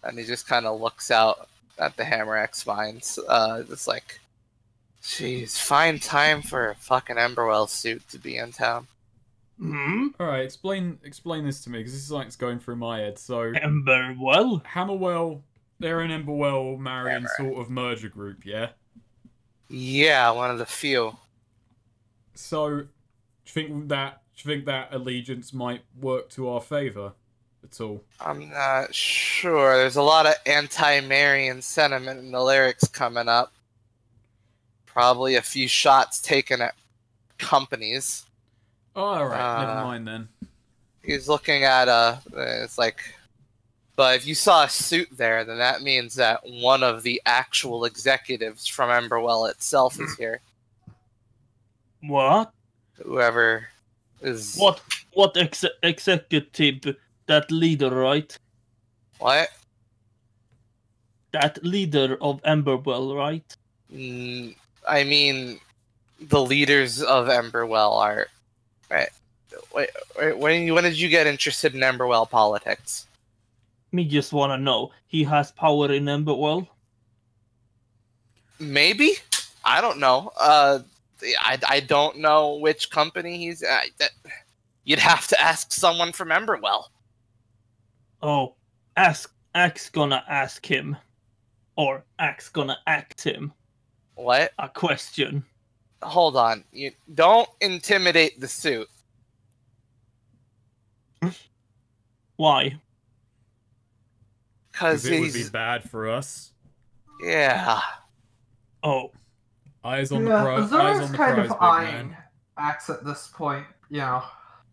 And he just kind of looks out at the Hammer X vines. Just like, jeez, find time for a fucking Emberwell suit to be in town. Hmm? Alright, explain this to me, because this is like it's going through my head. So, Emberwell? Hammerwell, they're an Emberwell Marion Hammer. sort of merger group, yeah? Yeah, one of the few. So, do you think that allegiance might work to our favor at all? I'm not sure. There's a lot of anti-Marian sentiment in the lyrics coming up. Probably a few shots taken at companies. Oh, alright, never mind then. He's looking at it's like, but if you saw a suit there, then that means that one of the actual executives from Emberwell itself is here. What? Whoever is... What executive? That leader, right? What? That leader of Emberwell, right? I mean, the leaders of Emberwell are... Wait, when did you get interested in Emberwell politics? Me just wanna know. He has power in Emberwell? Maybe? I don't know. I don't know which company he's at. You'd have to ask someone from Emberwell. Oh, Axe gonna ask him. Or Axe gonna act him. What? A question. Hold on. You don't intimidate the suit. Why? Because it would be bad for us. Yeah. Oh. Eyes on the prize. Eyes on the kind prize, of big eyeing man. Axe at this point, you know,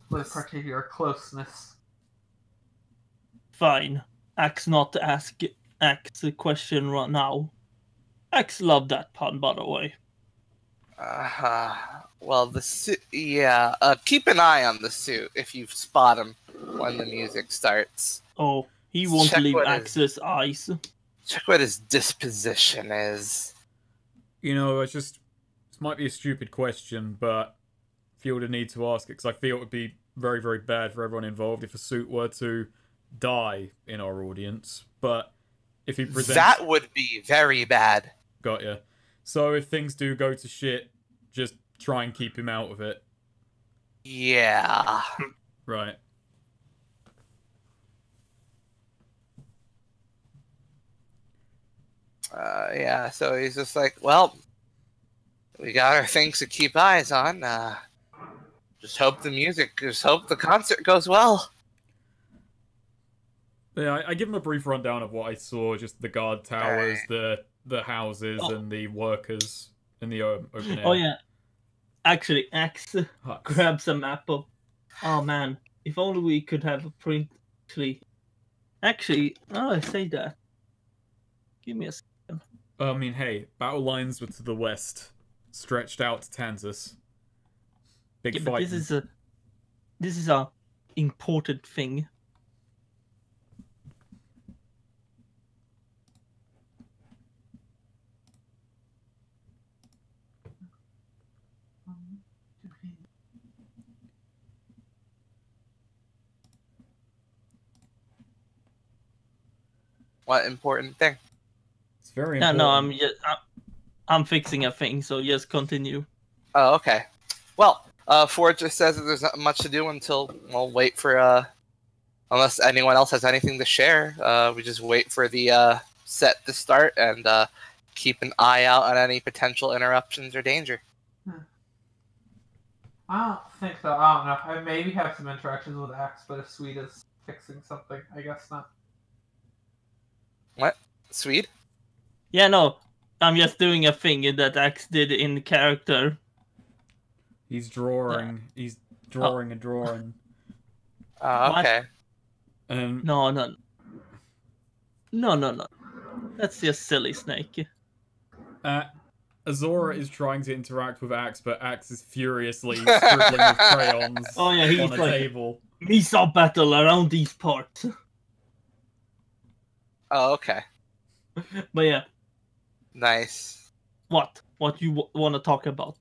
with particular closeness. Fine. Axe not to ask Axe a question right now. Axe love that pun, by the way. Well, the suit... Yeah. Keep an eye on the suit if you spot him when the music starts. Oh, he won't Check leave what Axe's eyes. Check what his disposition is. You know, this might be a stupid question, but I feel the need to ask it, because I feel it would be very, very bad for everyone involved if a suit were to die in our audience. But if he presents... That would be very bad. Got ya. So if things do go to shit, just try and keep him out of it. Yeah. Right. Yeah, so he's just like, well, we got our things to keep eyes on. Just hope the concert goes well. Yeah, I give him a brief rundown of what I saw, just the guard towers, the houses, and the workers in the open air. Oh yeah. Actually, Axe grabs a map of... Oh man, if only we could have a print... Actually, now I say that. Give me a second. I mean, hey, battle lines were to the west, stretched out to Kansas. Big fight. This is a important thing. What important thing? It's very important. No, I'm fixing a thing, so just continue. Oh, okay. Well, Ford just says that there's not much to do until we'll wait for unless anyone else has anything to share. We just wait for the set to start and keep an eye out on any potential interruptions or danger. I don't think so. I don't know. I maybe have some interactions with Axe, but if Sweet is fixing something, I guess not. What? Swede? Yeah, no. I'm just doing a thing that Axe did in character. He's drawing. He's drawing a drawing. Okay. No. That's just silly, Snake. Azora is trying to interact with Axe, but Axe is furiously scribbling with crayons on a table. We saw battle around these parts. Oh, okay. But yeah. Nice. What you want to talk about?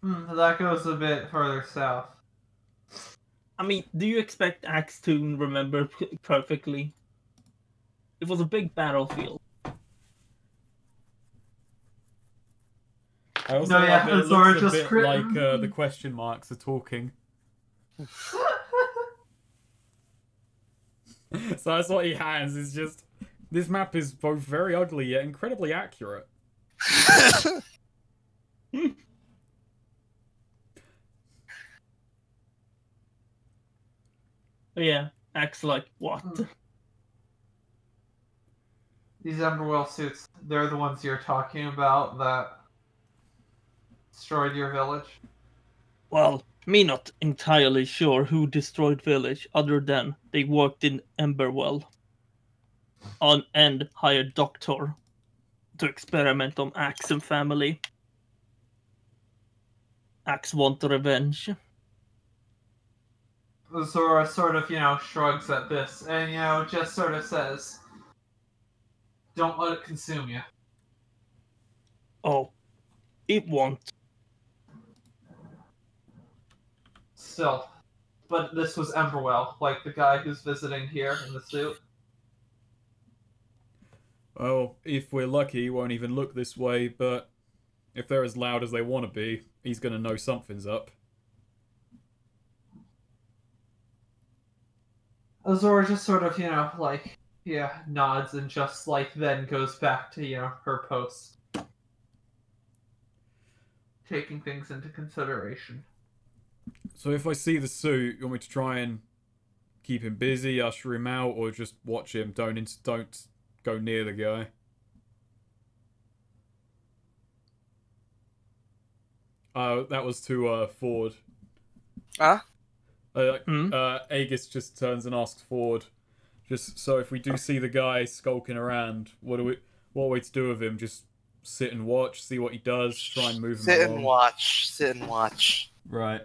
That goes a bit further south. I mean, do you expect Axe to remember perfectly? It was a big battlefield. I also No, yeah, love it. It Zora looks a just bit crit- like the question marks are talking. So that's what he has, is just... This map is both very ugly yet incredibly accurate. But yeah, Axe like, what? These Emberwell suits, they're the ones you're talking about that destroyed your village? Well, me not entirely sure who destroyed village, other than they worked in Emberwell. And hired doctor to experiment on Axe and family. Axe want revenge. Zora sort of, shrugs at this and, just sort of says, don't let it consume you. Oh, it won't. Still. But this was Emberwell, like the guy who's visiting here in the suit. Well, if we're lucky, he won't even look this way, but if they're as loud as they want to be, he's going to know something's up. Zora just sort of, nods and just, then goes back to, her post. Taking things into consideration. So if I see the suit, you want me to try and keep him busy, usher him out, or just watch him? Don't go near the guy. That was to Ford. Huh? Aegis just turns and asks Ford, just so if we do see the guy skulking around, what are we to do with him? Just sit and watch, see what he does, try and move him along. Sit and watch. Right.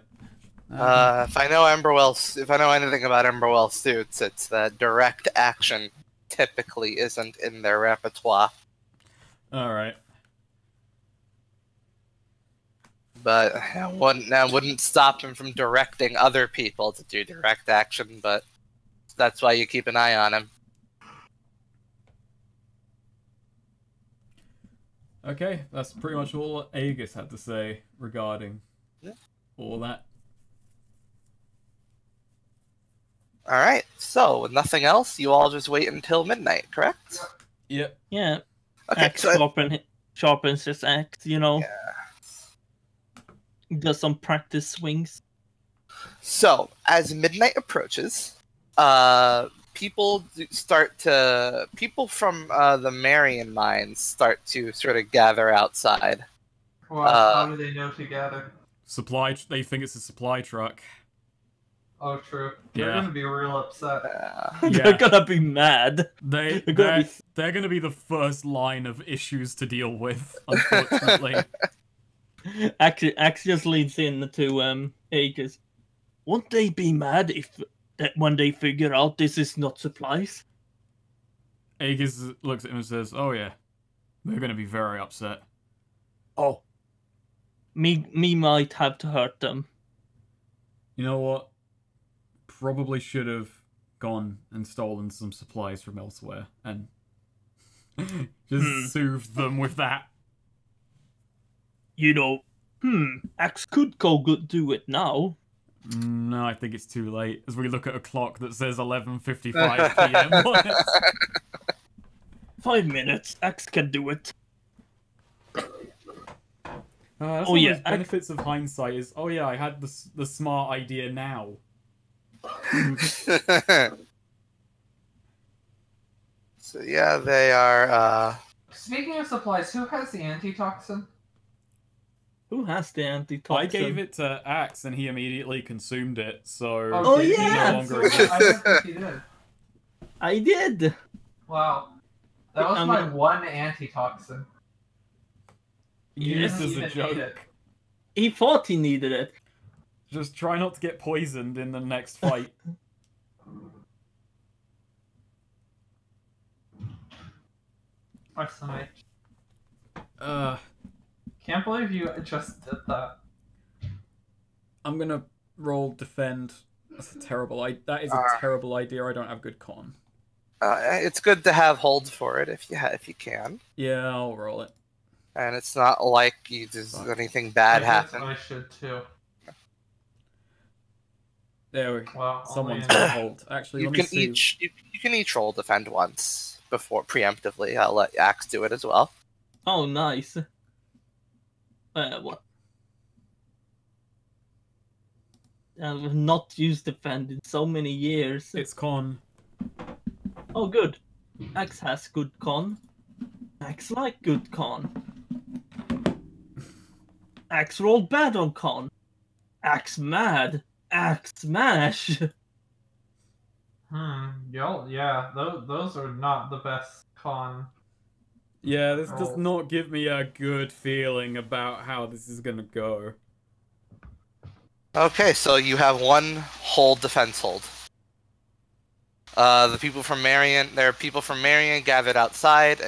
If I know anything about Emberwell suits, it's that direct action typically isn't in their repertoire. Alright. But that wouldn't stop him from directing other people to do direct action, but that's why you keep an eye on him. Okay, that's pretty much all Aegis had to say regarding all that. Alright, so with nothing else, you all just wait until midnight, correct? Yep. Yeah. Okay, Axe sharpens his axe, Yeah. Does some practice swings. So, as midnight approaches, people from the Marion mines start to sort of gather outside. Well, how do they know to gather? They think it's a supply truck. Oh, true. They're Yeah. going to be real upset. They're gonna be mad. They're gonna gonna be the first line of issues to deal with, unfortunately. Axe just leads in to Aegis. Won't they be mad when they figure out this is not supplies? Aegis looks at him and says, "Oh yeah, they're gonna be very upset." Oh, me might have to hurt them. You know what? Probably should have gone and stolen some supplies from elsewhere and just soothed them with that. Axe could go do it now. No, I think it's too late. As we look at a clock that says 11:55 p.m. on it. 5 minutes. Axe can do it. That's one of those benefits of hindsight is, oh yeah, I had the smart idea now. So yeah, they are. Speaking of supplies, who has the antitoxin? Who has the antitoxin? I gave it to Axe and he immediately consumed it, so Oh, he yeah! no longer I exists. don't think he did. I did. Wow. That was my one antitoxin. Used didn't as a even need joke. it. He thought he needed it. Just try not to get poisoned in the next fight. Excellent. Can't believe you just did that. I'm gonna roll defend. That's a terrible. That is a terrible idea. I don't have good con. It's good to have hold for it if you can. Yeah, I'll roll it. And it's not like there's anything I bad guess happen. I should too. There we go. Well, Someone's only- got hold. Actually, You let can me see. you can each roll defend once before preemptively. I'll let Axe do it as well. Oh, nice. What? I've not used defend in so many years. It's con. Oh, good. Axe has good con. Axe like good con. Axe rolled bad on con. Axe mad. Axe smash. Yeah, those are not the best con. Yeah, this does rolls. not give me a good feeling about how this is gonna go. Okay, so you have one hold defense hold. The people from Marion, there are people from Marion gathered outside,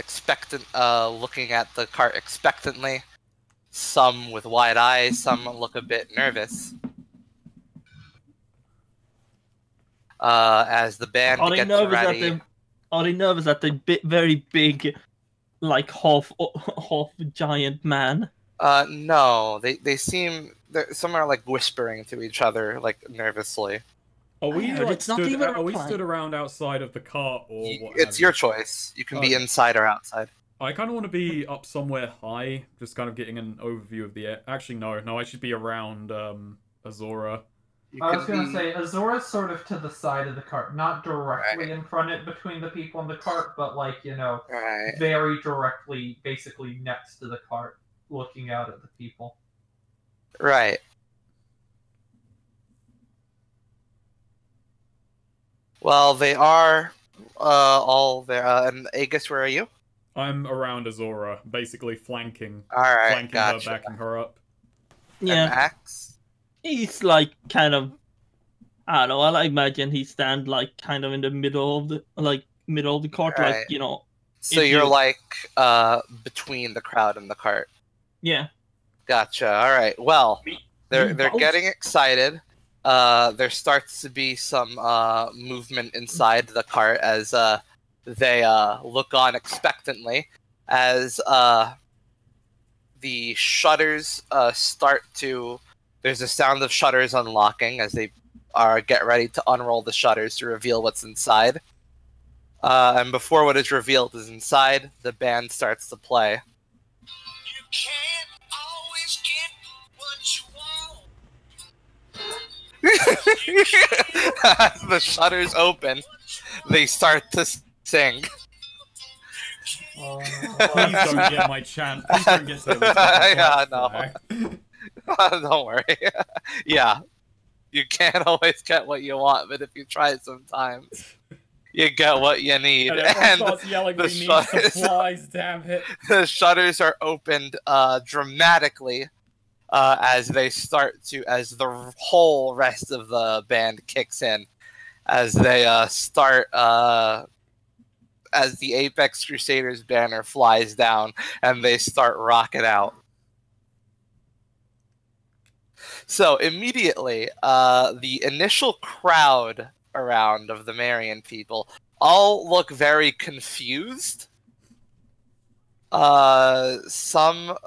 looking at the cart expectantly. Some with wide eyes, some look a bit nervous. As the band Are they gets nervous ready. that the very big, like half giant man? No, they seem some are like whispering to each other like nervously. Are we heard like it's not stood? even Are we reclined. stood around outside of the cart or what? It's have your you? choice. You can be Okay. inside or outside. I kind of want to be up somewhere high, just kind of getting an overview of the air. Actually, no, I should be around Azora. You I was could gonna be- say Azora's sort of to the side of the cart, not directly in front of it between the people in the cart, but like Right. very directly, basically next to the cart, looking out at the people. Right. Well, they are all there. And Aegis, where are you? I'm around Azora, basically flanking All right, her, gotcha. backing her up. Yeah, And Axe? he's like kind of. I don't know. I imagine he stand like kind of in the middle of the cart, Right. like So If you're you- like between the crowd and the cart. yeah. Gotcha. All right. Well, they're both? getting excited. There starts to be some movement inside the cart as they look on expectantly as the shutters start to. There's a sound of shutters unlocking as they get ready to unroll the shutters to reveal what's inside. And before what is revealed is inside, the band starts to play. You can't always get what you want. As the shutters open, they start to sing. Please don't get my chant. Please don't get to Yeah, no. Don't worry. Yeah. You can't always get what you want, but if you try sometimes, you get what you need. And everyone And starts yelling, the "We need shutters- supplies, damn it!" the shutters are opened dramatically as the whole rest of the band kicks in, as they start as the Apex Crusaders banner flies down and they start rocking out. So immediately, the initial crowd around of the Marion people all look very confused. Some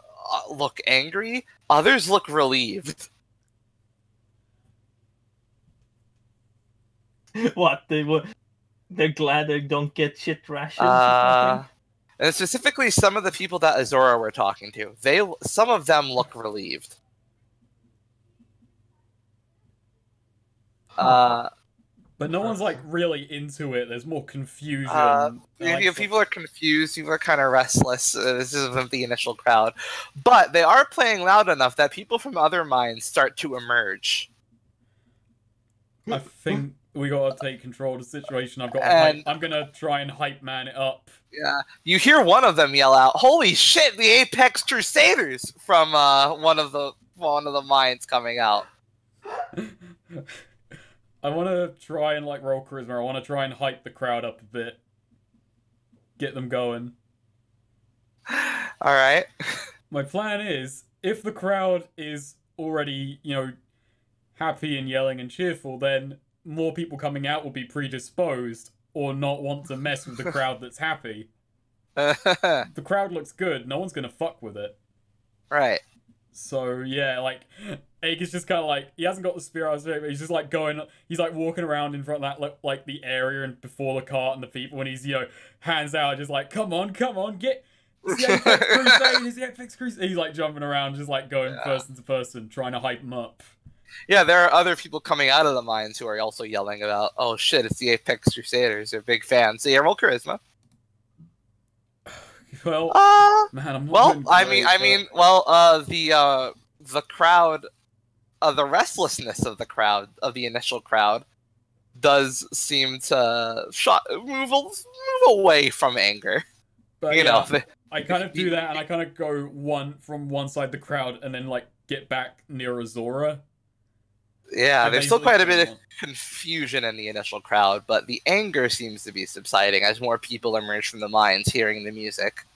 look angry, others look relieved. What they're glad they don't get shit rations or something. And specifically, some of the people that Azora were talking to, some of them look relieved. But no one's like really into it. There's more confusion. People are confused. People are kind of restless. This isn't the initial crowd, but they are playing loud enough that people from other mines start to emerge. I think we gotta take control of the situation. And- I'm gonna try and hype man it up. Yeah, you hear one of them yell out, "Holy shit! The Apex Crusaders!" from one of the mines coming out. I want to try and like roll charisma. I want to try and hype the crowd up a bit, get them going. All right. My plan is, if the crowd is already, happy and yelling and cheerful, then more people coming out will be predisposed. or not want to mess with the crowd that's happy. The crowd looks good. No one's gonna fuck with it. Right. So yeah, like Aik is just kind of like he hasn't got the spear out of his head, but he's just like going. He's like walking around in front of that like the area and before the cart and the people, and he's hands out, just like come on, get. It's the Apex Crusade. It's the Apex Crusade. He's like jumping around, just like going person to person, trying to hype him up. Yeah, there are other people coming out of the mines who are also yelling about, "Oh shit, it's the Apex Crusaders." They're big fans. So yeah, roll charisma. Well, man, I'm not well, doing the crowd, the restlessness of the crowd, of the initial crowd, does seem to move away from anger. But, you know, I kind of do that, and I kind of go from one side of the crowd, and then like get back near Azora. Yeah, there's still quite a bit of confusion in the initial crowd, but the anger seems to be subsiding as more people emerge from the mines hearing the music.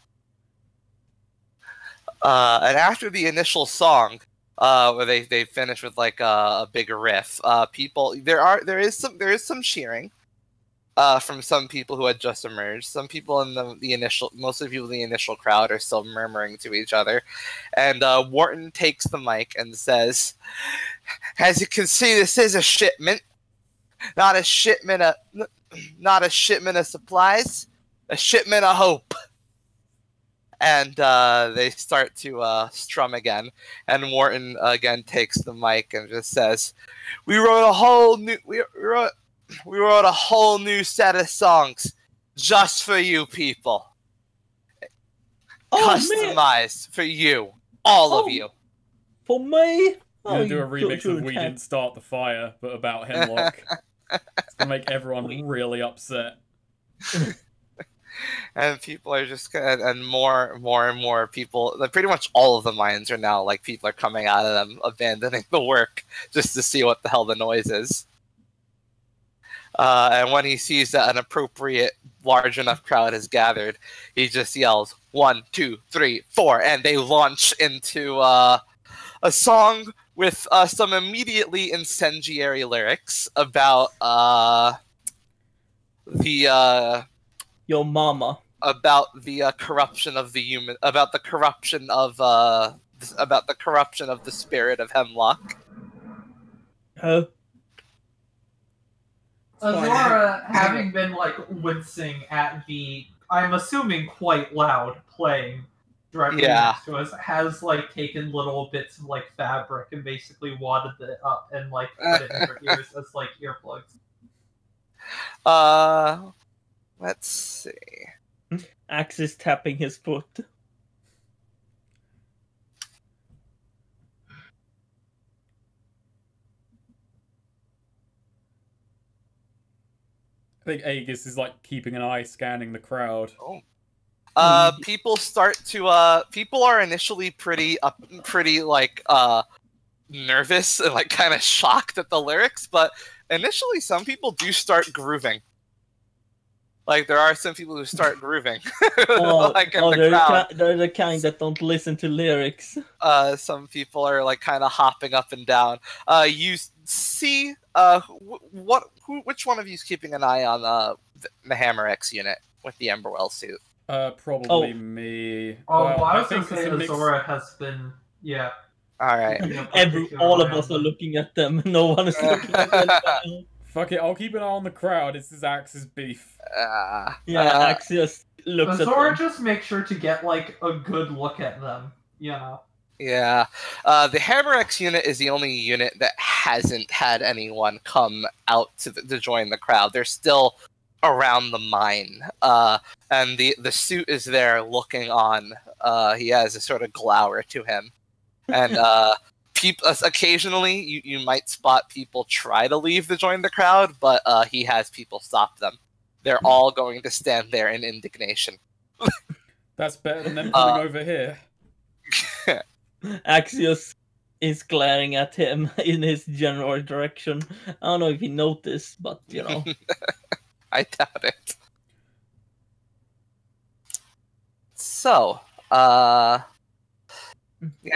And after the initial song, where they finish with like a big riff, there is some cheering from some people who had just emerged. Some people in most of the people in the initial crowd are still murmuring to each other, and Wharton takes the mic and says, "As you can see, this is a shipment, not a shipment of supplies, a shipment of hope." And they start to strum again, and Wharton again takes the mic and just says, "We wrote a whole new set of songs just for you people, customized for you, all of you." For me? I'm gonna do a remix of "We Didn't Start the Fire," but about Hemlock. It's gonna make everyone really upset. And people are just and more and more people. Like pretty much all of the mines are now like people are coming out of them, abandoning the work just to see what the hell the noise is. And when he sees that an appropriate, large enough crowd has gathered, he just yells 1, 2, 3, 4, and they launch into a song with some immediately incendiary lyrics about your mama, about the corruption of the human, about the corruption of the spirit of Hemlock. Azora, having been like wincing at the, I'm assuming quite loud playing directly next to us, has like taken little bits of like fabric and basically wadded it up and like put it in her ears as like earplugs. Let's see. Axe is tapping his foot. I think Aegis is like keeping an eye, scanning the crowd. People start to people are initially pretty like nervous and like kind of shocked at the lyrics, but initially some people do start grooving. Like there are some people who start grooving. Like in the crowd. They're the kind that don't listen to lyrics. Some people are like kind of hopping up and down. You see, which one of you is keeping an eye on the Hammer X unit with the Emberwell suit? Probably me. Oh, well, I was going to say Azora has been, yeah. All right. All of us are looking at them. No one is looking at them. Fuck it, I'll keep an eye on the crowd. This is Axe's beef. Axe just looks at them. Azora just make sure to get like a good look at them. Yeah. Yeah. The Hammer X unit is the only unit that hasn't had anyone come out to join the crowd. They're still around the mine. And the suit is there looking on. He has a sort of glower to him. And occasionally you might spot people try to leave to join the crowd, but he has people stop them. They're all going to stand there in indignation. That's better than them coming over here. Axios is glaring at him in his general direction. I don't know if he noticed, but you know. I doubt it. So, yeah,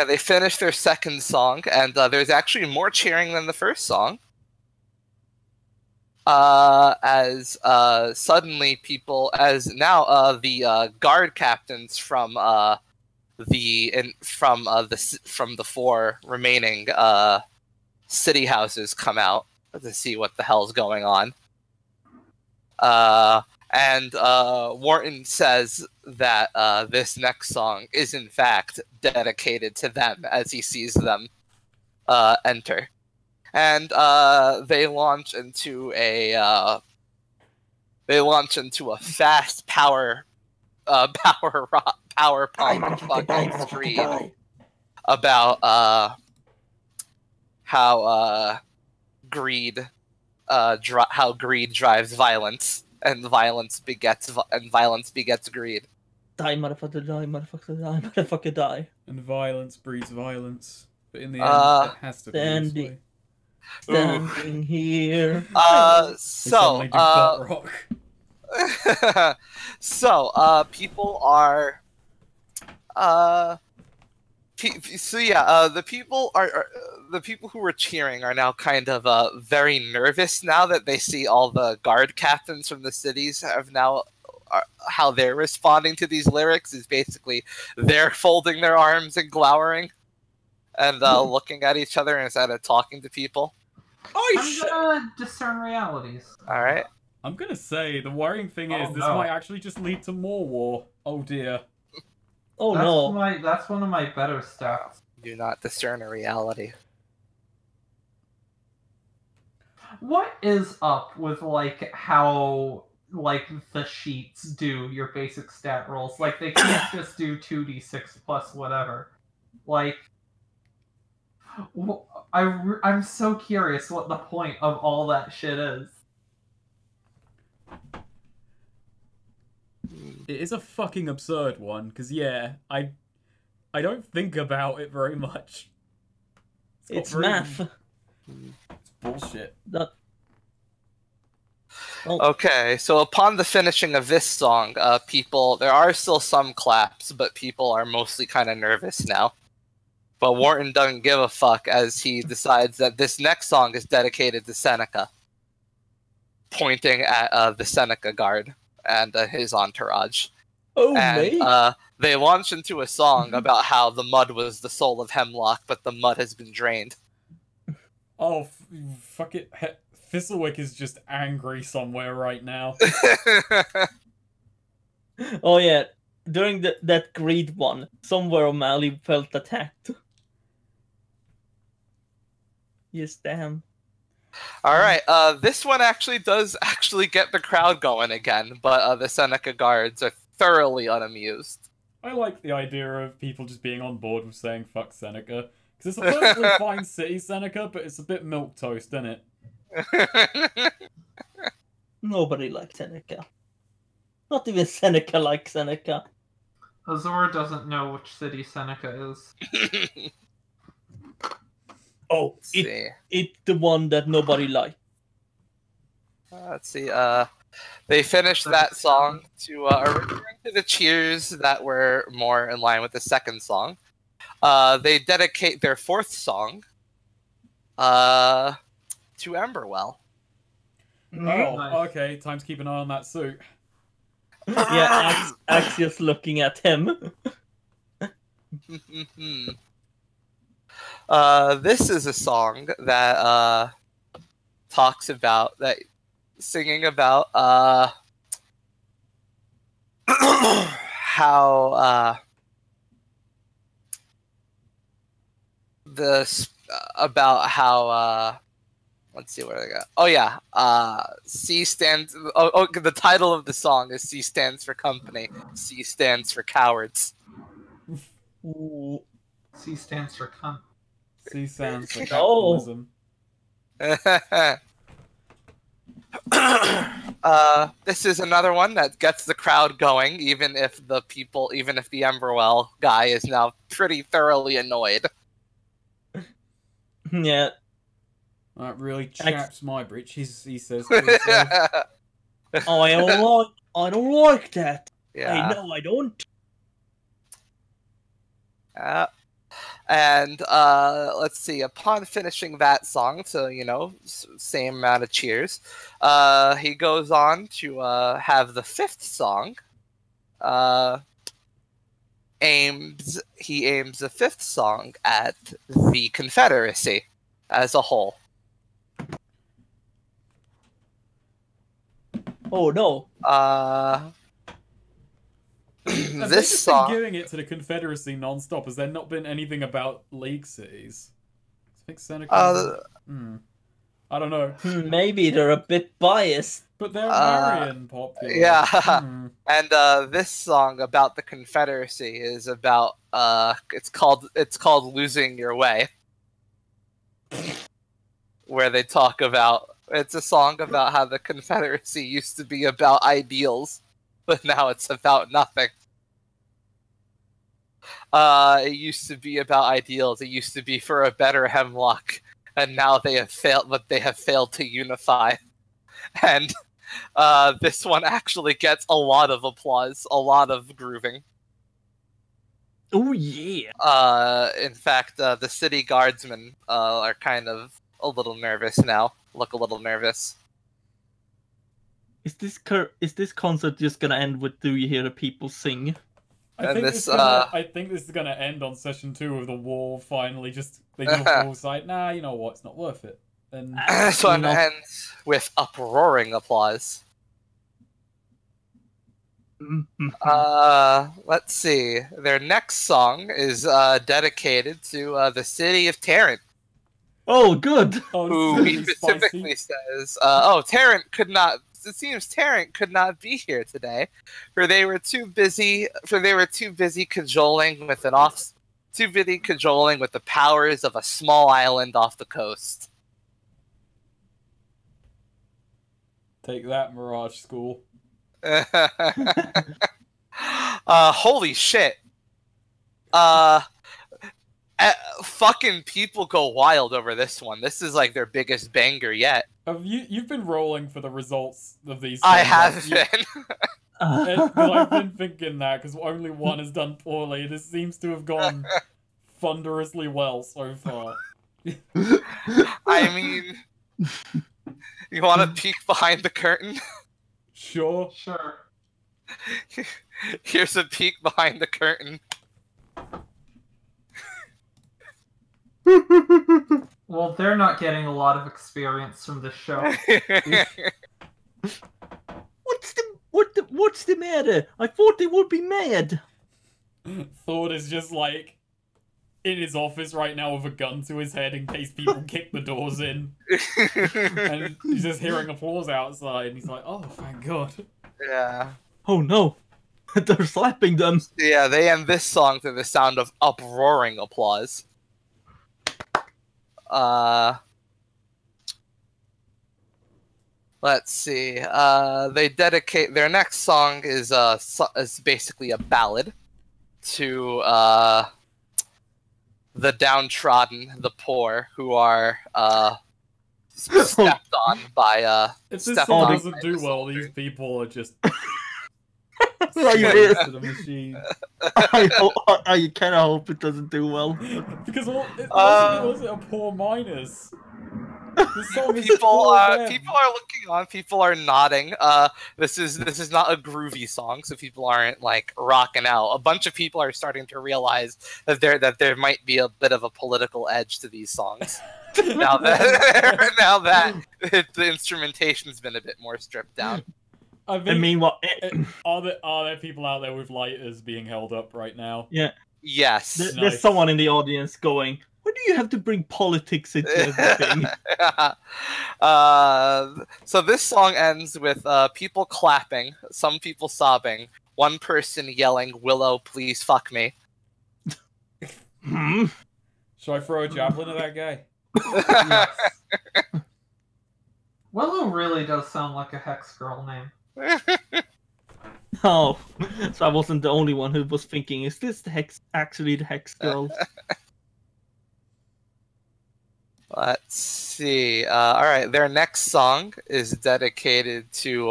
they finished their second song, and there's actually more cheering than the first song. as suddenly people, as now the guard captains from the 4 remaining city houses come out to see what the hell's going on. And Wharton says that this next song is in fact dedicated to them as he sees them enter. And they launch into a fast power pump fucking screed about how greed drives violence, and violence begets greed. Die, motherfucker, die, motherfucker, die, motherfucker, die. And violence breeds violence, but in the end, it has to be this way. Standing here. So people are the people who were cheering are now kind of very nervous now that they see all the guard captains from the cities have now how they're responding to these lyrics is basically they're folding their arms and glowering and looking at each other instead of talking to people. I'm gonna discern realities. All right. I'm gonna say the worrying thing is this might actually just lead to more war. Oh dear. Oh no. That's one of my better stats. Do not discern a reality. What is up with like how like the sheets do your basic stat rolls? Like they can't just do 2d6 plus whatever. Like I'm so curious what the point of all that shit is. It is a fucking absurd one, because yeah, I don't think about it very much. It's math. It's bullshit. Okay, so upon the finishing of this song, there are still some claps, but people are mostly kind of nervous now. But Wharton doesn't give a fuck as he decides that this next song is dedicated to Seneca, pointing at the Seneca guard and his entourage. They launch into a song about how the mud was the soul of Hemlock, but the mud has been drained. Oh, fuck it. Thistlewick is just angry somewhere right now. Oh yeah, during that greed one, somewhere O'Malley felt attacked. Yes, damn. Alright, this one actually does get the crowd going again, but the Seneca guards are thoroughly unamused. I like the idea of people just being on board with saying fuck Seneca. Because it's a perfectly fine city, Seneca, but it's a bit milquetoast, isn't it? Nobody likes Seneca. Not even Seneca likes Seneca. Azor doesn't know which city Seneca is. Oh, it's the one that nobody likes. Let's see. They finished that song to return to the cheers that were more in line with the second song. They dedicate their fourth song to Emberwell. Oh, Nice. okay. Time to keep an eye on that suit. Yeah, Axios looking at him. This is a song that singing about how let's see what I got. Oh yeah, C stands. The title of the song is C stands for company. C stands for cowards. Ooh. C stands for cunt. C stands for capitalism. This is another one that gets the crowd going, even if the Emberwell guy is now pretty thoroughly annoyed. Yeah. That really chaps my britch. He says. Oh, I don't like that. Yeah. Hey, no, I don't. And let's see. Upon finishing that song, so same amount of cheers, he goes on to have the fifth song. He aims the fifth song at the Confederacy as a whole. Oh no! Have they This just song. been giving it to the Confederacy non-stop? Has there not been anything about League cities? I think Seneca. I don't know. Maybe they're a bit biased. But they're Marion popular. Yeah. And this song about the Confederacy is about it's called Losing Your Way. Where they talk about it's a song about how the Confederacy used to be about ideals, but now it's about nothing. It used to be about ideals. It used to be for a better Hemlock, and now they have failed. But they have failed to unify. And this one actually gets a lot of applause, a lot of grooving. Oh yeah! In fact, the city guardsmen are kind of a little nervous now. Look a little nervous. Is this concert just gonna end with "Do you hear the people sing"? I think this is gonna end on session 2 of the war. Finally, they just like, nah, you know what? It's not worth it. And this one ends with uproaring applause. Let's see. Their next song is dedicated to the city of Tarrant. Oh, good. Who he specifically says, Tarrant could not. It seems Tarrant could not be here today, for they were too busy. Cajoling with the powers of a small island off the coast. Take that, Mirage School. Holy shit. Fucking people go wild over this one. This is like their biggest banger yet. You've been rolling for the results of these. I have been. I've been thinking that because only one has done poorly. This seems to have gone thunderously well so far. I mean, you want to peek behind the curtain? Sure. Here's a peek behind the curtain. Well, they're not getting a lot of experience from this show. What's the matter? I thought they would be mad. Thord is just like in his office right now with a gun to his head in case people kick the doors in. And he's just hearing applause outside and he's like, oh, thank God. Yeah. Oh no. They're slapping them. Yeah, they end this song to the sound of uproaring applause. Let's see. They dedicate their next song is basically a ballad to the downtrodden, the poor, who are stepped on by if this song doesn't do well, these people are just to the machine. I kind of hope it doesn't do well. Because was it a poor minus? This song is people are looking on. People are nodding. This is not a groovy song, so people aren't like rocking out. A bunch of people are starting to realize that there might be a bit of a political edge to these songs. now that the instrumentation's been a bit more stripped down. I mean, what are there people out there with lighters being held up right now? Yeah. Yes. There's someone in the audience going, "Why do you have to bring politics into everything?" So this song ends with people clapping, some people sobbing, one person yelling, "Willow, please fuck me." Should I throw a javelin at that guy? Yes. Willow really does sound like a Hex Girl name. Oh, so I wasn't the only one who was thinking, is this actually the Hex Girl? Let's see. All right, their next song is dedicated to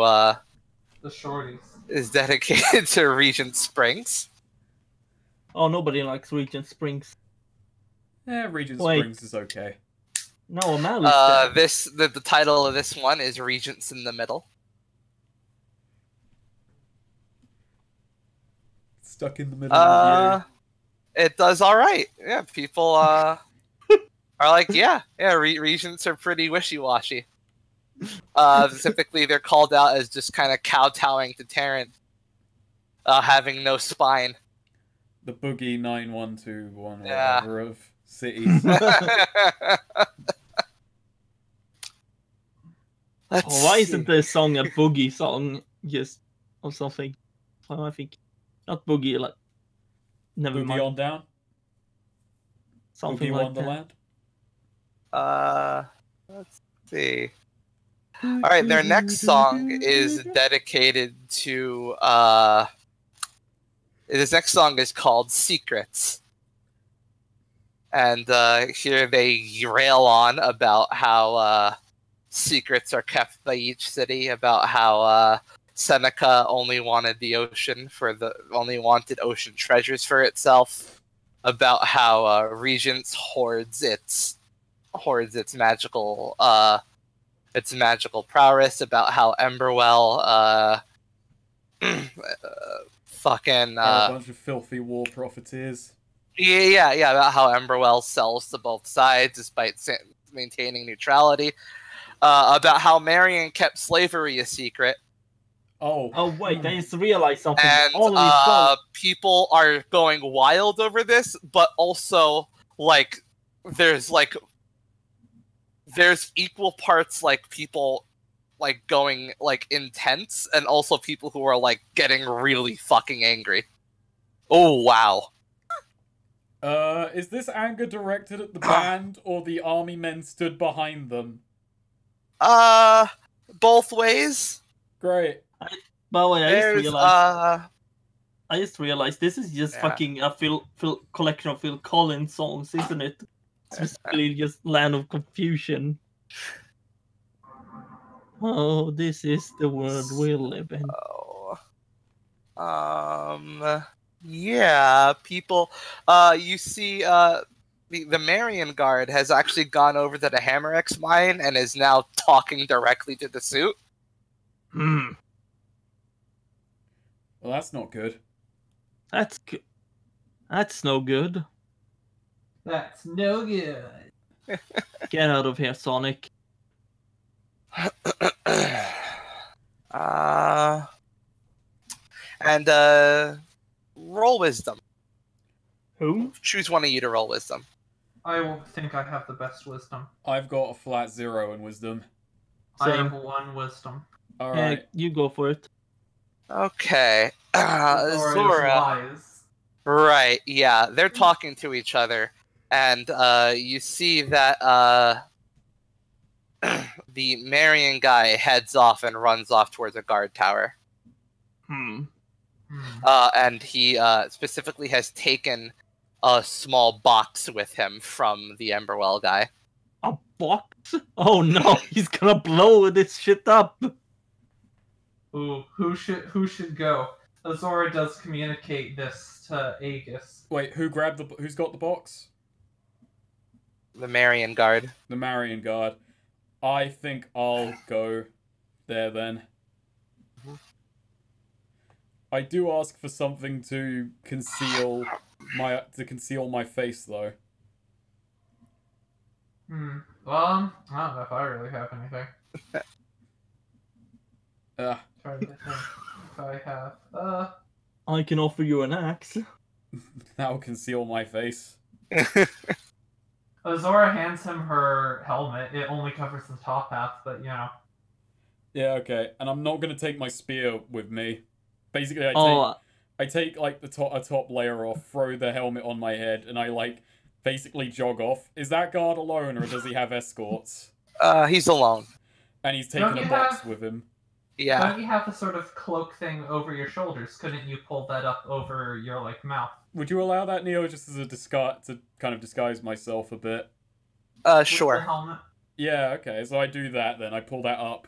The Shorties. Is dedicated to Regent Springs. Oh, nobody likes Regent Springs. Regent Wait. Springs is okay. No, O'Malley's there. The title of this one is Regents in the Middle. Stuck in the middle of you. It does all right. Yeah, people are like, yeah, Regents are pretty wishy-washy. Specifically, they're called out as just kind of kowtowing to Terran, having no spine. The Boogie 9121 Yeah. whatever of cities. Why isn't the song a boogie song just or something? I think not boogie, like never Boogie mind. on down? Something Boogie like Wonderland? Let's see. All right, their next song is dedicated to. This next song is called "Secrets," and here they rail on about how secrets are kept by each city, about how Seneca only wanted ocean treasures for itself, about how Regents hoards its magical prowess, about how Emberwell fucking a bunch of filthy war profiteers. yeah, about how Emberwell sells to both sides despite maintaining neutrality. About how Marion kept slavery a secret. Oh wait, I just realized something. And people are going wild over this, but also like there's equal parts like people like going like intense, and also people who are like getting really fucking angry. Oh wow. Is this anger directed at the band or the army men stood behind them? Both ways. Great. By the way, I just realized this is just Yeah. fucking a Phil collection of Phil Collins songs, isn't it? Specifically, just Land of Confusion. Oh, this is the world we live in. Yeah, people. You see, the Marion Guard has actually gone over to the Hammer-X mine and is now talking directly to the suit. Hmm. Well, that's not good. That's no good. That's no good. Get out of here, Sonic. And roll wisdom. Who? Choose one of you to roll wisdom. I will think I have the best wisdom. I've got a flat 0 in wisdom. I Same. have 1 wisdom. Alright. You go for it. Okay. Zora's Zora. lies. Right, yeah. They're talking to each other. And you see that the Marion guy heads off and runs off towards a guard tower. And he specifically has taken a small box with him from the Emberwell guy. A box? Oh no, he's gonna blow this shit up. Ooh, who should go? Azora does communicate this to Aegis. Wait, who's got the box? The Marion guard. The Marion Guard. I think I'll go there then. I do ask for something to conceal my face though. Well, I don't know if I really have anything. Trying to think if I have. I can offer you an axe. That'll conceal my face. Azora hands him her helmet. It only covers the top half, but you know. Yeah, okay. And I'm not gonna take my spear with me. Basically, I take like a top layer off, throw the helmet on my head, and I like basically jog off. Is that guard alone, or does he have escorts? He's alone. And he's taking a box with him. Yeah. Don't you have a sort of cloak thing over your shoulders? Couldn't you pull that up over your like mouth? Would you allow that, Neo, just as a to kind of disguise myself a bit? Sure. With the helmet? Yeah, okay. So I do that then. I pull that up,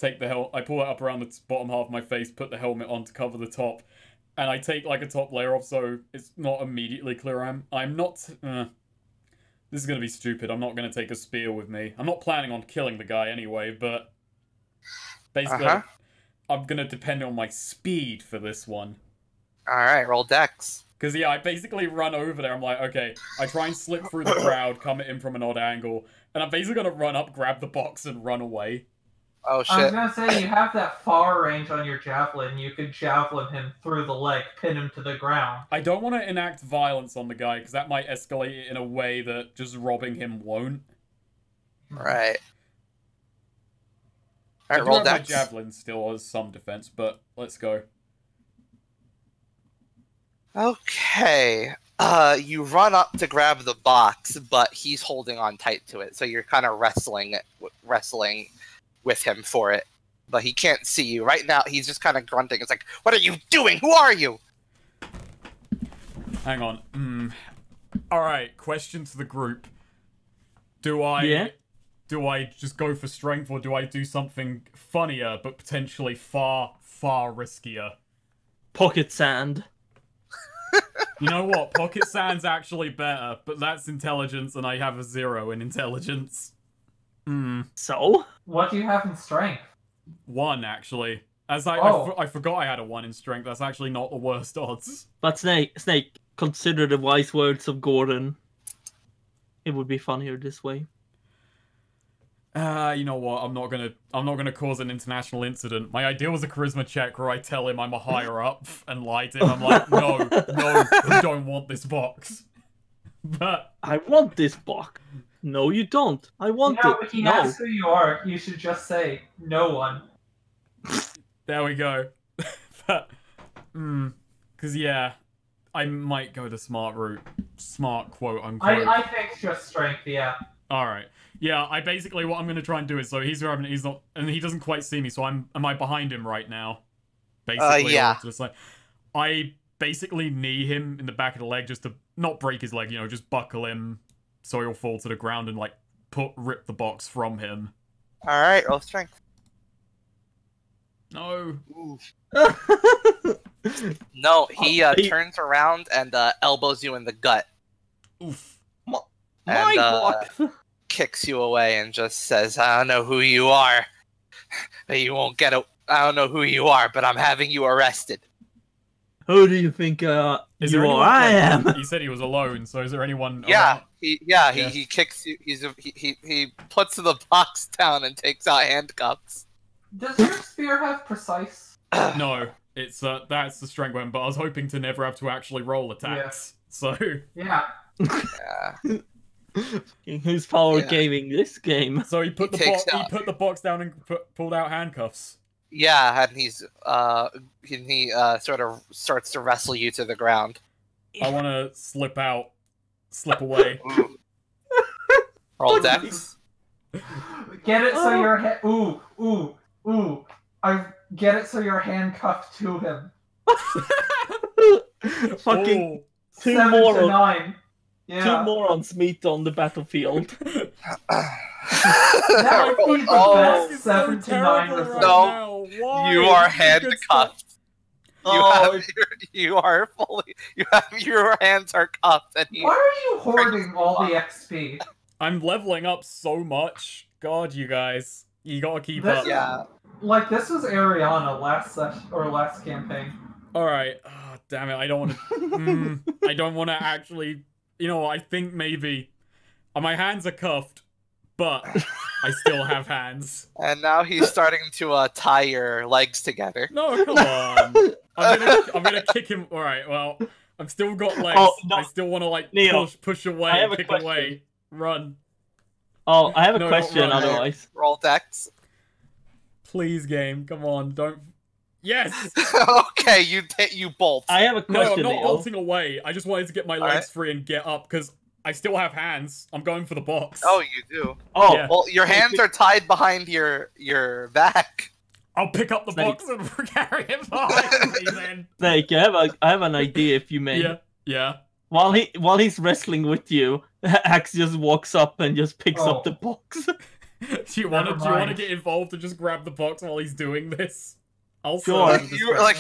I pull it up around the bottom half of my face, put the helmet on to cover the top, and I take like a top layer off so it's not immediately clear I'm not This is gonna be stupid. I'm not gonna take a spear with me. I'm not planning on killing the guy anyway, but basically, I'm gonna depend on my speed for this one. Alright, roll dex. Because, yeah, I basically run over there. I'm like, okay, I try and slip through the crowd, come at him from an odd angle, and I'm basically gonna run up, grab the box, and run away. Oh, shit. I was gonna say, you have that far range on your javelin. You could javelin him through the leg, pin him to the ground. I don't want to enact violence on the guy, because that might escalate it in a way that just robbing him won't. Right. I Alright, do roll have my dex. javelin still as some defense, but let's go. Okay. You run up to grab the box, but he's holding on tight to it, so you're kind of wrestling with him for it. But he can't see you. Right now, he's just kind of grunting. It's like, what are you doing? Who are you? Hang on. Alright, question to the group. Do I just go for strength, or do I do something funnier, but potentially far, far riskier? Pocket sand. You know what? Pocket sand's actually better, but that's intelligence, and I have a 0 in intelligence. So? What do you have in strength? 1, actually. As I forgot I had a 1 in strength. That's actually not the worst odds. But Snake, consider the wise words of Gordon. It would be funnier this way. You know what? I'm not gonna cause an international incident. My idea was a charisma check where I tell him I'm a higher up and lie to him. I'm like, no, you don't want this box. But I want this box. No, you don't. I want it. He No. asks who you are. You should just say, no one. there we go. But, because yeah, I might go the smart route. Smart, quote unquote. I think just strength, yeah. Alright. Yeah, I basically, what I'm going to try and do is, so he's driving, he's not, and he doesn't quite see me, so am I behind him right now? Basically, yeah. Just like, I basically knee him in the back of the leg just to not break his leg, just buckle him so he'll fall to the ground and, like, rip the box from him. Alright, roll strength. No. No, he turns around and elbows you in the gut. Oof. And, box. kicks you away and just says, I don't know who you are. You won't get it. I don't know who you are, but I'm having you arrested. Who do you think Is there you anyone, are? I like, am. He said he was alone, so is there anyone Yeah, around? he kicks you. He puts the box down and takes out handcuffs. Does your spear have precise? No, it's that's the strength weapon, but I was hoping to never have to actually roll attacks. So Yeah. Yeah. Who's power Yeah. gaming this game? So he put He put the box down and pulled out handcuffs. Yeah, and he sort of starts to wrestle you to the ground. I want to slip away. Roll dex. Get it so you're ooh. I get it so you're handcuffed to him. Fucking Oh, 2 7 to morons. 9. Yeah. 2 morons meet on the battlefield. That would be the Oh, best 7 to 9 result. No, you are handcuffed. Oh, Your hands are cuffed, and Why are you hoarding all the XP? I'm leveling up so much. God, you guys, you gotta keep This up. is- yeah. Like, this was Ariana last session, or last campaign. All right. Oh, damn it! I don't want to. I don't want to actually. I think maybe my hands are cuffed, but I still have hands. And now he's starting to tie your legs together. No, come on. I'm gonna kick him. All right. Well, I've still got legs. Oh, no. I still want to like Neo, push away, I have a kick question. away, run. Oh, I have a No, question don't run. otherwise. Roll dex. Please, game. Come on, don't. Yes. Okay, you bolt. I have a No, I'm question, not Leo. bolting away. I just wanted to get my legs Alright. free and get up because I still have hands. I'm going for the box. Oh, you do. Oh, Yeah. Well, your hands are tied behind your back. I'll pick up the Snake. box and carry him behind me then. Snake, I have an idea if you may. Yeah. While he's wrestling with you, Axe just walks up and just picks Oh. up the box. Do you want Never to mind. get involved and just grab the box while he's doing this? I'll Sure. serve as a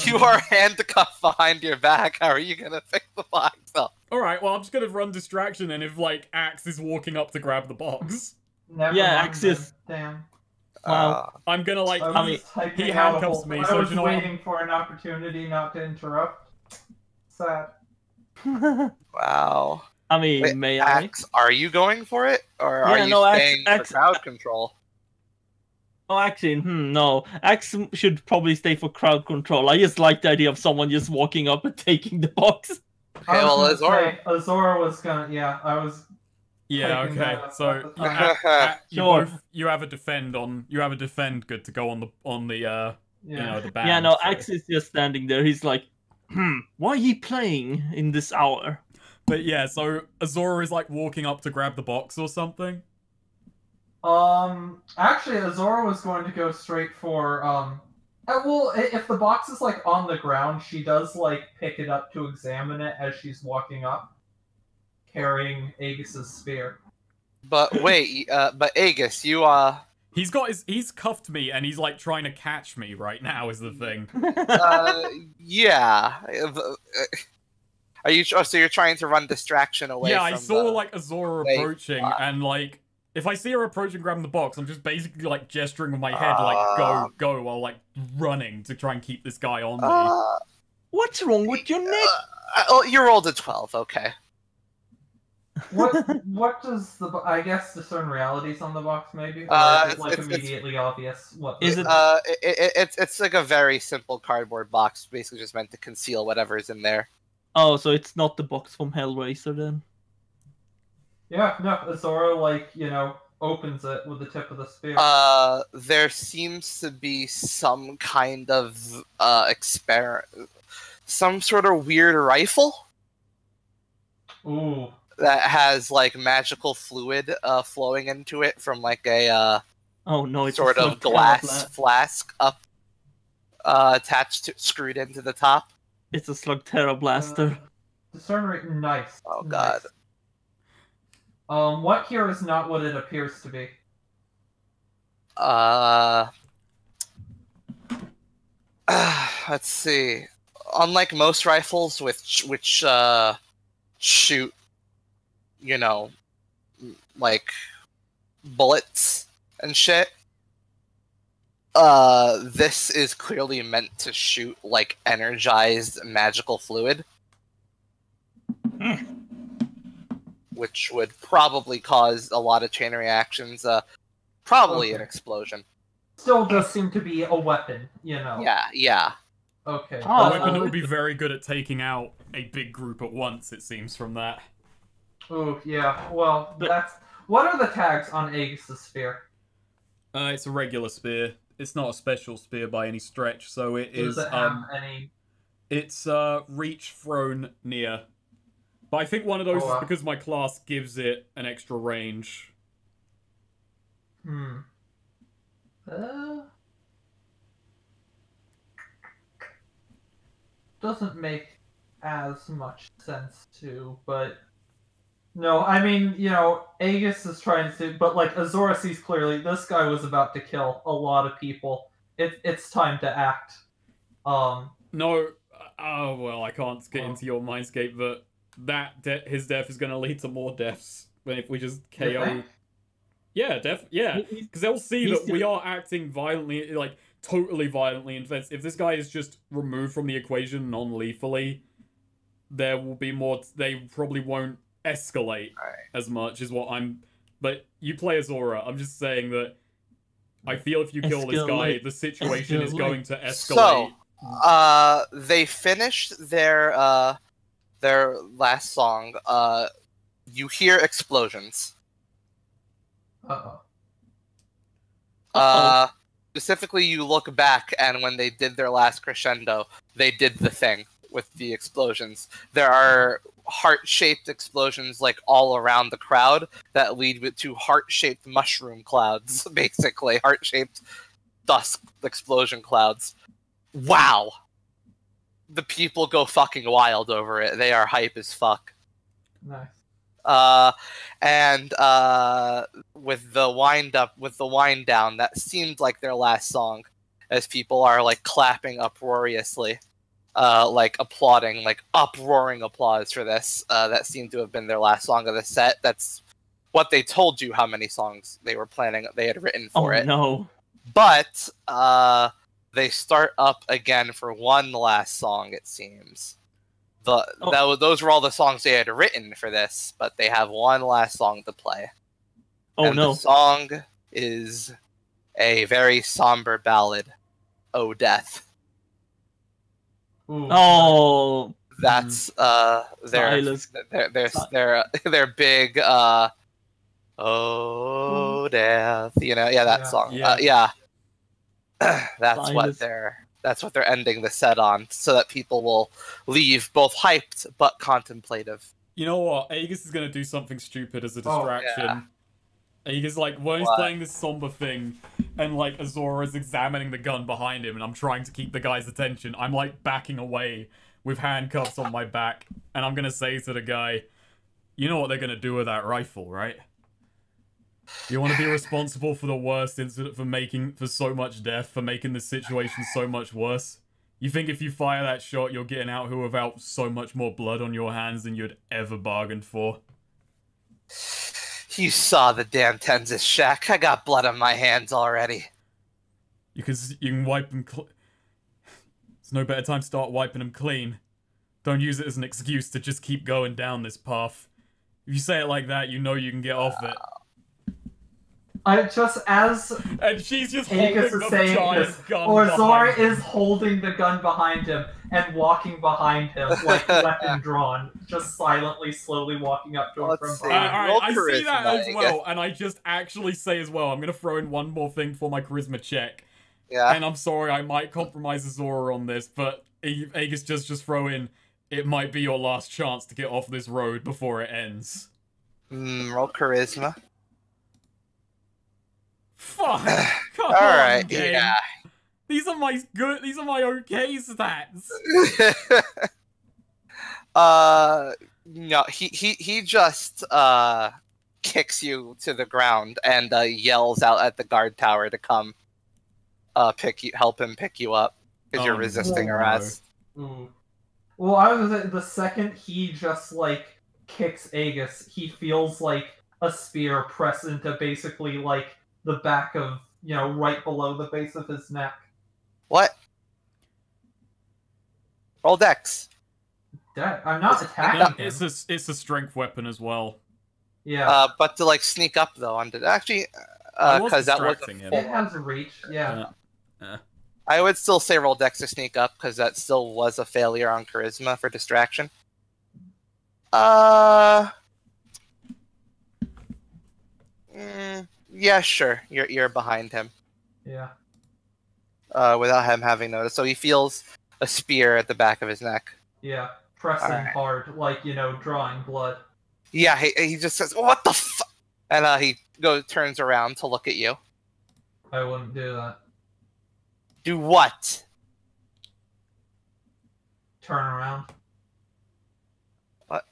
You are handcuffed behind your back. How are you gonna pick the box up? Alright, well, I'm just gonna run distraction, and if, like, Axe is walking up to grab the box, Never Yeah, mind Axis. then. Damn. Wow. I'm gonna, like, I was mean, typing he out a handcuffs whole... me, I so was do you know what? waiting for an opportunity not to interrupt. Sad. Wow. I mean, Wait, may I? Axe, are you going for it, or are Yeah, you no, Axe- staying Axe- for crowd control? Oh, actually, no. Axe should probably stay for crowd control. I just like the idea of someone just walking up and taking the box. Okay, well, I was gonna Azora. say, Azora was gonna... Yeah, I was... yeah, typing okay. that up So, at the time. Sure. you have a defend good to go on the, Yeah. you know, the band. Yeah, no, so- Axe is just standing there. He's like, why are you playing in this hour? But yeah, so Azora is, like, walking up to grab the box or something. Actually, Azora was going to go straight for, well, if the box is, like, on the ground, she does, like, pick it up to examine it as she's walking up, carrying Aegis's spear. But wait, but Aegis, you He's cuffed me, and he's, like, trying to catch me right now, is the thing. yeah. Are you? Oh, so you're trying to run distraction away? Yeah, from I saw, the... like, Azora Wait, approaching, and, like, if I see her approaching grabbing the box, I'm just basically, like, gesturing with my head, like, go, while, like, running to try and keep this guy on me. What's wrong with your neck? Oh, you rolled a 12. Okay. What does the... I guess discern realities on the box, maybe? Or is it, like, it's immediately obvious? What Is it- It's like a very simple cardboard box, basically just meant to conceal whatever's in there. Oh, so it's not the box from Hellraiser then? Yeah, no, Azora, like, you know, opens it with the tip of the spear. There seems to be some kind of some sort of weird rifle Ooh. that has like magical fluid flowing into it from like a Oh no, it's sort a of Slugterra glass blast. flask up attached to screwed into the top. It's a Slugterra blaster. Discern rate, nice. Oh, nice. God. What here is not what it appears to be? Let's see. Unlike most rifles, which shoot, you know, like bullets and shit, this is clearly meant to shoot like energized magical fluid, which would probably cause a lot of chain reactions. Probably an Okay. explosion. Still does seem to be a weapon, you know. Yeah. Okay. Oh, A weapon that would be very good at taking out a big group at once, it seems, from that. Ooh, yeah. Well, that's... What are the tags on Aegis's spear? It's a regular spear. It's not a special spear by any stretch, so it Does is, it have any... it's, reach thrown near. But I think one of those Oh, wow. is because my class gives it an extra range. Doesn't make as much sense to, but... No, I mean, you know, Aegis is trying to... But, like, Azora sees clearly this guy was about to kill a lot of people. It's time to act. No, oh, well, I can't get into your mindscape, but his death is going to lead to more deaths if we just KO... Yeah, yeah, because they'll see that we are acting violently, like, totally violently. In fact, if this guy is just removed from the equation non-lethally, there will be more... They probably won't escalate as much as what I'm... But you play Azora. I'm just saying that I feel if you kill this guy, the situation is going to escalate. So, they finished their last song. You hear explosions. Uh-oh. Specifically, you look back, and when they did their last crescendo, they did the thing with the explosions. There are heart-shaped explosions, like, all around the crowd that lead to heart-shaped mushroom clouds, basically. Heart-shaped dust explosion clouds. Wow! The people go fucking wild over it. They are hype as fuck. Nice. And with the wind down, that seemed like their last song, as people are like clapping uproariously. like applauding, like uproaring applause for this. That seemed to have been their last song of the set. That's what they told you how many songs they were planning, they had written for it. No. But they start up again for one last song, it seems. Those were all the songs they had written for this, but they have one last song to play. Oh no. The song is a very somber ballad, "Oh Death." Ooh. Oh. That's their big "Oh Death," that song. That's what they're ending the set on, so that people will leave both hyped but contemplative. You know what? Aegis is gonna do something stupid as a distraction. Yeah. Aegis, like, when he's playing this somber thing, and, like, Azora's examining the gun behind him, and I'm trying to keep the guy's attention, I'm, like, backing away with handcuffs on my back, and I'm gonna say to the guy, you know what they're gonna do with that rifle, right? You want to be responsible for the worst incident, for so much death, for making the situation so much worse? You think if you fire that shot, you're getting out here without so much more blood on your hands than you'd ever bargained for? You saw the damn Tenz's shack. I got blood on my hands already. You can wipe them There's no better time to start wiping them clean. Don't use it as an excuse to just keep going down this path. If you say it like that, you know you can get off it. And she's just Aegis holding is the saying giant this, gun or behind Zora him. is holding the gun behind him and walking behind him, like weapon drawn, just silently, slowly walking up to him Let's from see. behind. Alright, I see that charisma, as I well, guess. and I just actually say as well, I'm gonna throw in one more thing for my charisma check. Yeah. And I'm sorry, I might compromise Azora on this, but Aegis just throw in, it might be your last chance to get off this road before it ends. Roll charisma. Fuck! Come on, Alright, game. yeah. These are my okay stats. No, he just kicks you to the ground and yells out at the guard tower to come help him pick you up because you're resisting no. arrest. Well, I was gonna say, the second he just like kicks Aegis, he feels like a spear press into basically like the back of, right below the base of his neck. What? Roll dex. I'm not attacking him. It's a strength weapon as well. Yeah. But to like sneak up though onto actually I was because that was distracting him. It has reach, yeah. I would still say roll dex to sneak up because that still was a failure on charisma for distraction. Yeah, sure. You're behind him. Yeah. Without him having noticed. So he feels a spear at the back of his neck. Yeah. Pressing Alright. hard, like, drawing blood. Yeah, he just says, "What the fuck?" And he turns around to look at you. I wouldn't do that. Do what? Turn around. What?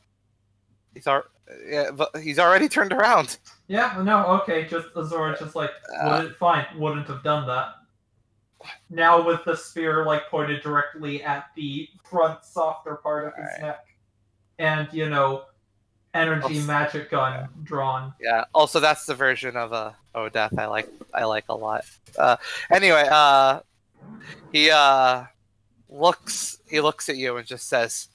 He's already turned around. Yeah, no, okay, just Azora just like, wouldn't have done that. Now with the spear like pointed directly at the front softer part of his neck. And, energy magic gun drawn. Yeah. Also, that's the version of "Oh Death" I like a lot. Anyway, he looks at you and just says,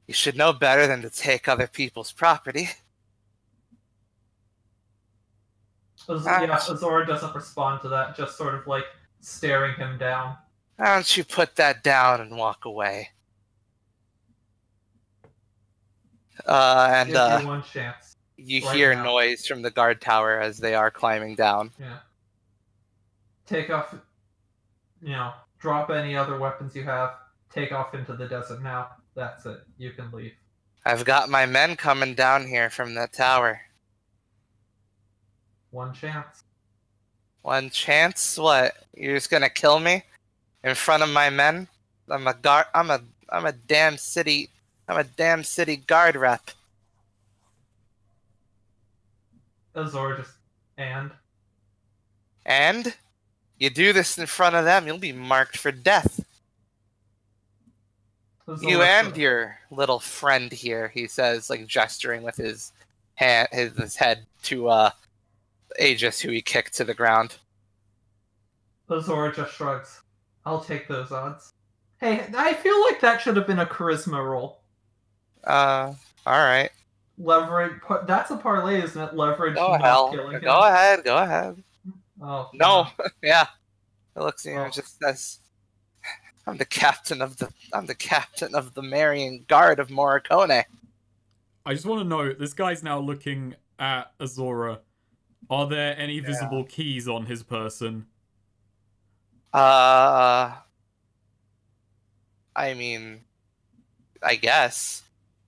"You should know better than to take other people's property." Azora doesn't respond to that, just sort of like staring him down. Why don't you put that down and walk away? Give you one chance. You Right hear now. noise from the guard tower as they are climbing down. Yeah. Take off, drop any other weapons you have, take off into the desert now. That's it. You can leave. I've got my men coming down here from that tower. One chance. One chance? What? You're just gonna kill me in front of my men? I'm a damn city guard rep. Azora just And you do this in front of them, you'll be marked for death. You and your little friend here, he says, like gesturing with his hand, his head to Aegis, who he kicked to the ground. Azora just shrugs. I'll take those odds. Hey, I feel like that should have been a charisma roll. Alright. Leverage. That's a parlay, isn't it? Leverage. Go not killing him. Go ahead. Oh. No. Yeah. It looks, just says, I'm the captain of the Marian Guard of Morricone. I just want to know, this guy's now looking at Azora. Are there any visible keys on his person? I mean, I guess.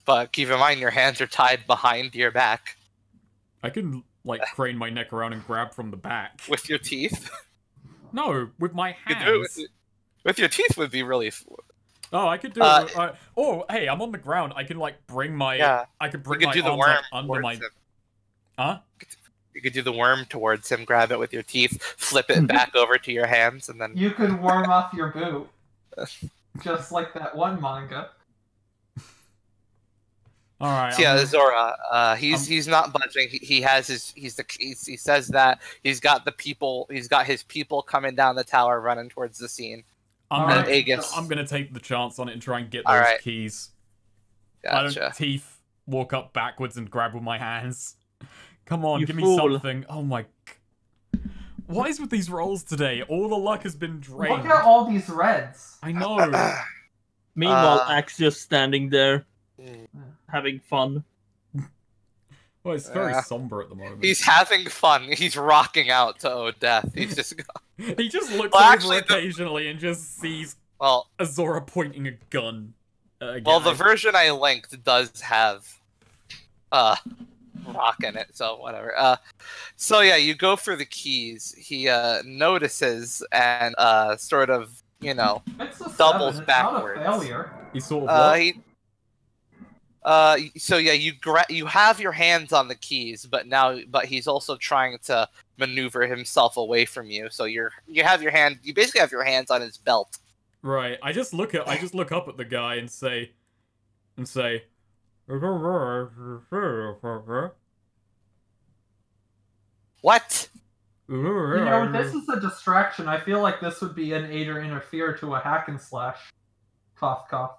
But keep in mind, your hands are tied behind your back. I can, like, crane my neck around and grab from the back. With your teeth? No, with my hands. You could do it with your teeth would be really... Oh, I could do it. Oh, hey, I'm on the ground. I can, like, bring my... Yeah. I could bring You could my do the arms worm up under my... him. Huh? You could do the worm towards him, grab it with your teeth, flip it back over to your hands, and then... You could warm off your boot. Just like that one manga. All right. So yeah, Zora. He's not budging. He says that he's got his people coming down the tower, running towards the scene. I'm Aegis. gonna take the chance on it and try and get those keys. Gotcha. I don't teeth walk up backwards and grab with my hands. Come on, give fool. me something. Oh my. What is with these rolls today? All the luck has been drained. Look at all these reds. I know. Meanwhile, Axe just standing there, having fun. Well, it's very somber at the moment. He's having fun. He's rocking out to Odeth. He's just... He just looks over occasionally and just sees Azora pointing a gun. Well, the version I linked does have rock in it, so whatever. So yeah, you go for the keys. He notices and sort of, doubles backwards. It's not a failure. He sort of so yeah, you have your hands on the keys, but he's also trying to maneuver himself away from you. So you basically have your hands on his belt. Right. I just look up at the guy and say What? This is a distraction. I feel like this would be an aid or interfere to a hack and slash. Cough, cough.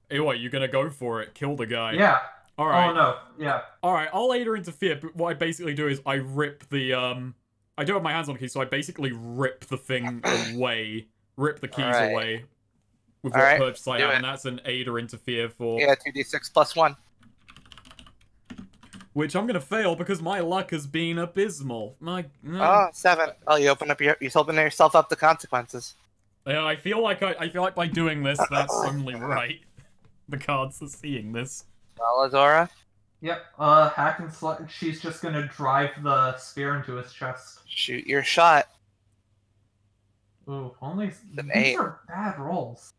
Hey, what, you gonna go for it? Kill the guy? Yeah. Alright. Oh, no. Yeah. Alright, I'll aid or interfere, but what I basically do is I rip the, I do have my hands on the keys, so I basically rip the thing away. Rip the keys away. With what purchase I have, and that's an aid or interfere for... Yeah, 2d6 plus 1. Which I'm gonna fail because my luck has been abysmal. 7. Oh, you open yourself up to consequences. Yeah, I feel like by doing this, that's only right. The cards are seeing this. Well, Azora? Yep, hack and slash. She's just gonna drive the spear into his chest. Shoot your shot. Ooh, only... An These 8. are bad rolls.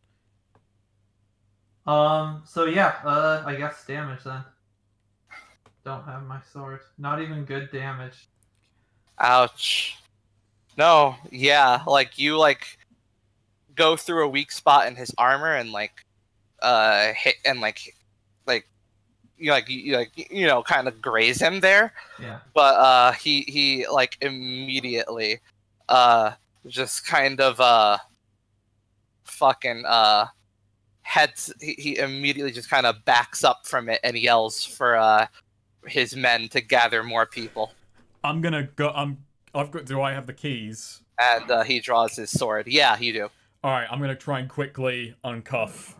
So yeah, I guess damage then. Don't have my sword. Not even good damage. Ouch. No, yeah, you go through a weak spot in his armor and hit and kind of graze him there. Yeah. But he immediately just kind of heads. He immediately just kind of backs up from it and yells for his men to gather more people. I'm gonna go. Do I have the keys? And he draws his sword. Yeah, you do. Alright, I'm gonna try and quickly uncuff.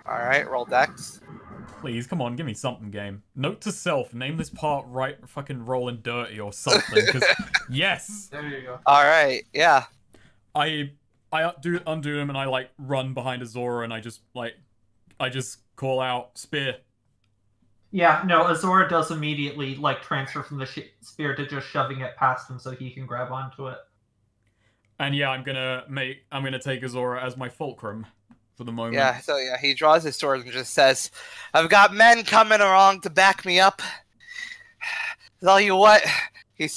Alright, roll dex. Please, come on, give me something, game. Note to self, name this part right fucking rolling dirty or something, because... Yes! There you go. Alright, yeah. I undo him and I, run behind Azora and I just call out, spear. Yeah, no, Azora does immediately, transfer from the spear to just shoving it past him so he can grab onto it. And yeah, I'm gonna take Azora as my fulcrum for the moment. Yeah, so yeah, he draws his sword and just says, I've got men coming along to back me up. Tell you what, he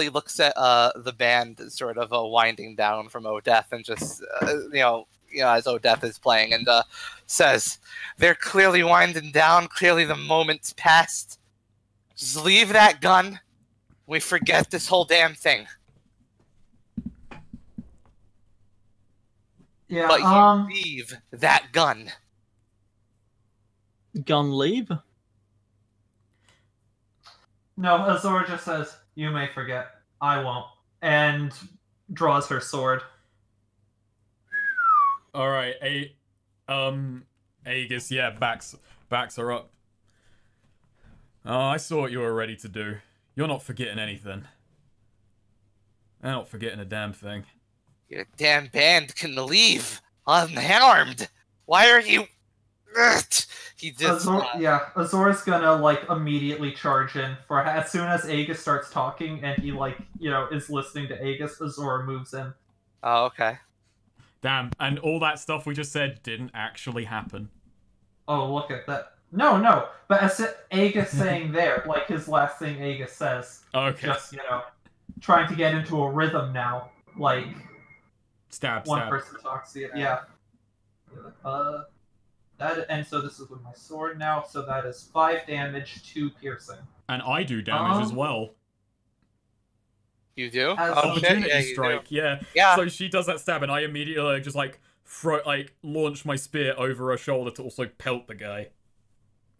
looks at the band sort of winding down from Odeth and just, as Odeth is playing, and says, "They're clearly winding down. Clearly, the moment's passed. Just leave that gun. We forget this whole damn thing." Yeah. But you leave that gun. Gun leave? No, Azora just says, "You may forget. I won't," and draws her sword. All right, Aegis, yeah, backs her up. Oh, I saw what you were ready to do. You're not forgetting anything. I'm not forgetting a damn thing. Your damn band can leave unharmed. Why are you? Ugh. He just. Azora's gonna like immediately charge in. For as soon as Aegis starts talking and he is listening to Aegis, Azora moves in. Oh, okay. Damn, and all that stuff we just said didn't actually happen. Oh, look at that. No. But as Aegis saying there, like his last thing Aegis says. Okay. Just, trying to get into a rhythm now. Like, stab. one person talks to you. Yeah. And so this is with my sword now, so that is 5 damage, 2 piercing. And I do damage as well. You do? Opportunity yeah, strike, yeah. So she does that stab, and I immediately just launch my spear over her shoulder to also pelt the guy.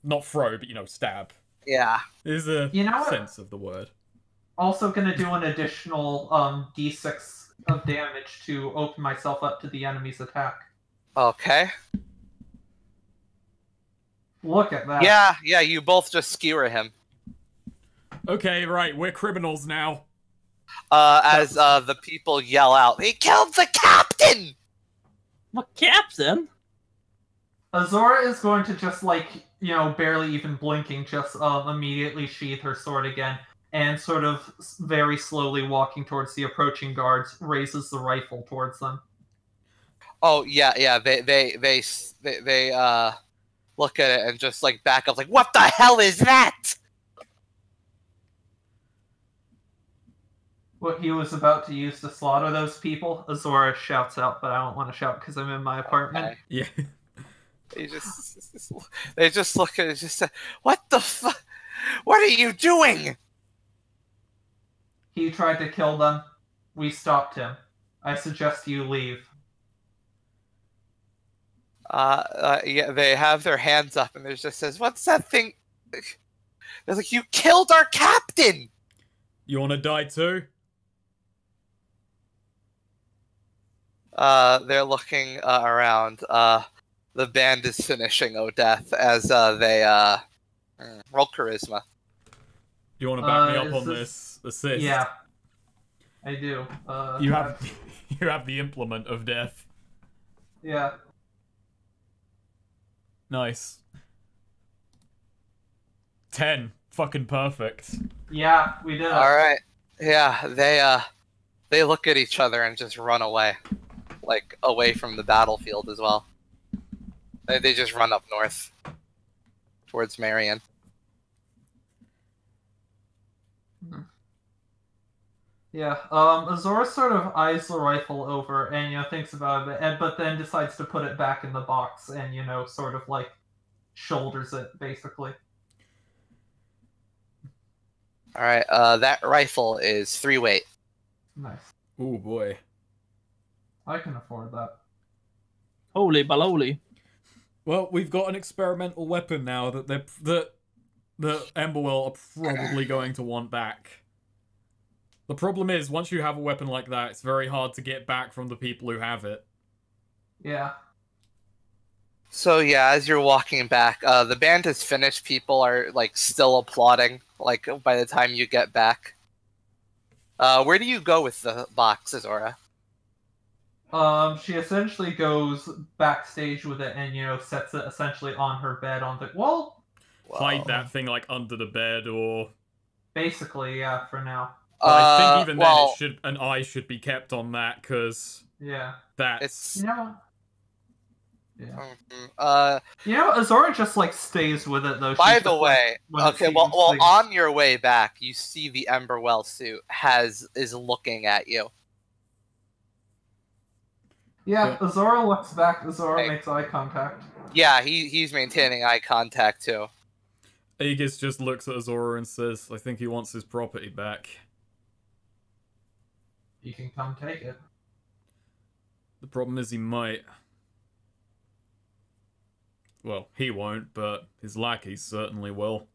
Not throw, but stab. Yeah. Is a sense of the word. Also gonna do an additional d6 of damage to open myself up to the enemy's attack. Okay. Look at that. Yeah, you both just skewer him. Okay, right, we're criminals now. As the people yell out, "He killed the captain!" What captain? Azora is going to just barely even blinking, just immediately sheath her sword again, and sort of very slowly walking towards the approaching guards, raises the rifle towards them. Oh yeah. They look at it and just back up, what the hell is that? What he was about to use to slaughter those people, Azora shouts out, but I don't want to shout because I'm in my apartment. Okay. Yeah. They just look at it and just say, "What the fuck? What are you doing?" He tried to kill them. We stopped him. I suggest you leave. Yeah, they have their hands up and it just says, "What's that thing?" They're like, "You killed our captain!" You wanna die too? They're looking around. The band is finishing Odeth as they roll charisma. You wanna back me up on this assist? Yeah, I do. You have you have the implement of death. Yeah. Nice. 10. Fucking perfect. Yeah, we did. All right. Yeah, they look at each other and just run away, away from the battlefield as well. They just run up north towards Marion. Yeah. Azora sort of eyes the rifle over and thinks about it, but then decides to put it back in the box and sort of shoulders it basically. All right. That rifle is 3 weight. Nice. Ooh boy. I can afford that. Holy baloney. Well, we've got an experimental weapon now that the Emberwell are probably going to want back. The problem is, once you have a weapon like that, it's very hard to get back from the people who have it. Yeah. So yeah, as you're walking back, the band is finished. People are still applauding. By the time you get back, where do you go with the box, Azora? She essentially goes backstage with it and sets it essentially on her bed on the wall. Hide that thing under the bed or. Basically, yeah. For now. But I think even then, an eye should be kept on that because that's. Yeah. Azora just stays with it though. By the way, okay, well, on your way back, you see the Emberwell suit is looking at you. Yeah, Azora looks back. Azora Hey. makes eye contact. Yeah, he's maintaining eye contact too. Aegis just looks at Azora and says, I think he wants his property back. You can come take it. The problem is he might. Well, he won't, but his lackeys certainly will.